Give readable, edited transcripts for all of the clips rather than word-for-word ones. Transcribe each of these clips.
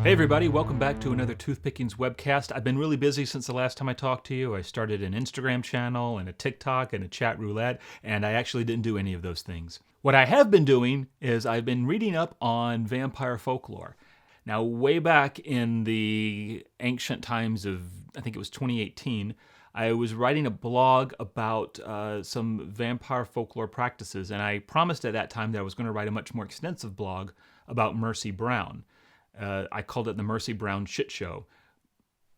Hey everybody, welcome back to another Toothpickings webcast. I've been really busy since the last time I talked to you. I started an Instagram channel and a TikTok and a chat roulette, and I actually didn't do any of those things. What I have been doing is I've been reading up on vampire folklore. Now, way back in the ancient times of, I think it was 2018, I was writing a blog about some vampire folklore practices, and I promised at that time that I was going to write a much more extensive blog about Mercy Brown. I called it the Mercy Brown Shit Show,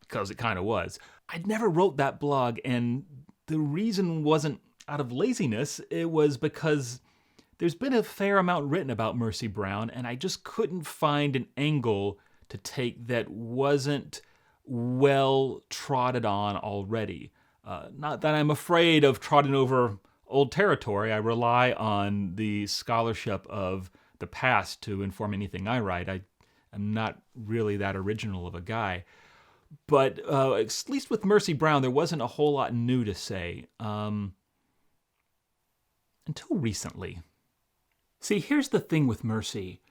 because it kind of was. I never wrote that blog, and the reason wasn't out of laziness. It was because there's been a fair amount written about Mercy Brown, and I just couldn't find an angle to take that wasn't well trotted on already. Not that I'm afraid of trotting over old territory. I rely on the scholarship of the past to inform anything I write. I'm not really that original of a guy. But at least with Mercy Brown, there wasn't a whole lot new to say. Until recently. See, here's the thing with Mercy.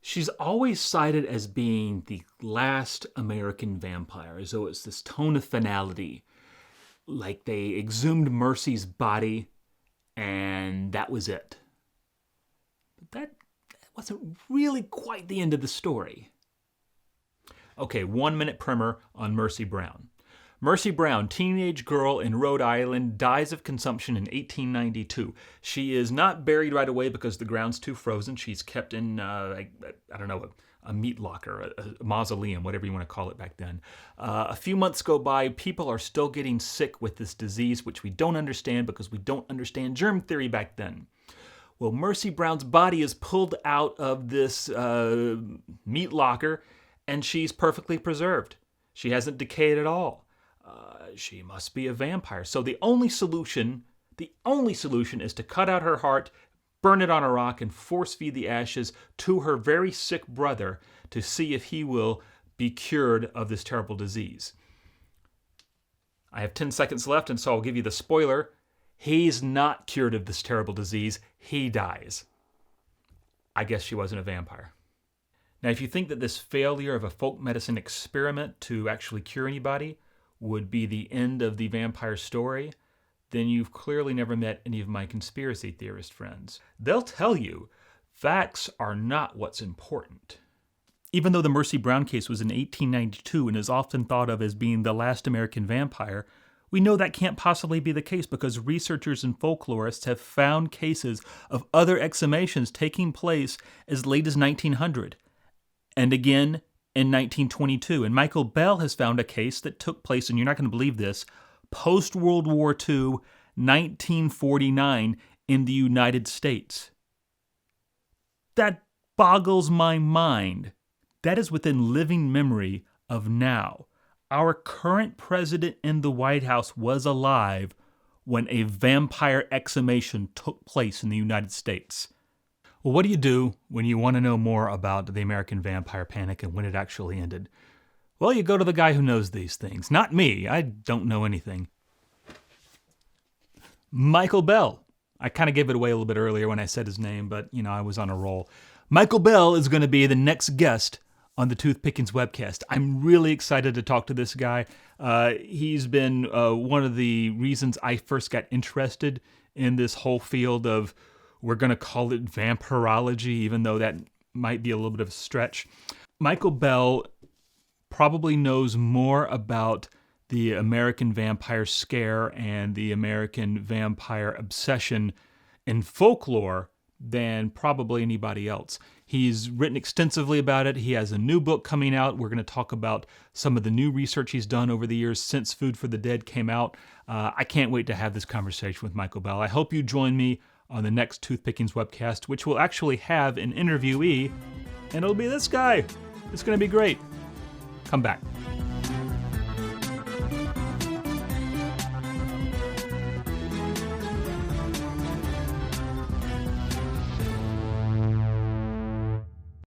She's always cited as being the last American vampire, as though it's this tone of finality. Like they exhumed Mercy's body, and that was it. But that wasn't really quite the end of the story. Okay, 1 minute primer on Mercy Brown. Mercy Brown, teenage girl in Rhode Island, dies of consumption in 1892. She is not buried right away because the ground's too frozen. She's kept in, I don't know, a meat locker, a mausoleum, whatever you want to call it back then. A few months go by. People are still getting sick with this disease, which we don't understand because we don't understand germ theory back then. Well, Mercy Brown's body is pulled out of this meat locker, and she's perfectly preserved. She hasn't decayed at all. She must be a vampire. So the only solution is to cut out her heart, burn it on a rock, and force feed the ashes to her very sick brother to see if he will be cured of this terrible disease. I have 10 seconds left, and so I'll give you the spoiler. He's not cured of this terrible disease. He dies. I guess she wasn't a vampire. Now, if you think that this failure of a folk medicine experiment to actually cure anybody would be the end of the vampire story, then you've clearly never met any of my conspiracy theorist friends. They'll tell you facts are not what's important. Even though the Mercy Brown case was in 1892 and is often thought of as being the last American vampire, we know that can't possibly be the case because researchers and folklorists have found cases of other exhumations taking place as late as 1900, and again in 1922. And Michael Bell has found a case that took place, and you're not going to believe this, post-World War II, 1949, in the United States. That boggles my mind. That is within living memory of now. Our current president in the White House was alive when a vampire exhumation took place in the United States. Well, what do you do when you want to know more about the American vampire panic and when it actually ended? Well, you go to the guy who knows these things. Not me. I don't know anything. Michael Bell. I kind of gave it away a little bit earlier when I said his name, but, I was on a roll. Michael Bell is going to be the next guest on the Toothpickings webcast. I'm really excited to talk to this guy. He's been one of the reasons I first got interested in this whole field of, we're going to call it vampirology, even though that might be a little bit of a stretch. Michael Bell probably knows more about the American vampire scare and the American vampire obsession in folklore than probably anybody else. He's written extensively about it. He has a new book coming out. We're going to talk about some of the new research he's done over the years since Food for the Dead came out. I can't wait to have this conversation with Michael Bell. I hope you join me on the next Toothpickings webcast, which will actually have an interviewee, and it'll be this guy. It's going to be great. Come back.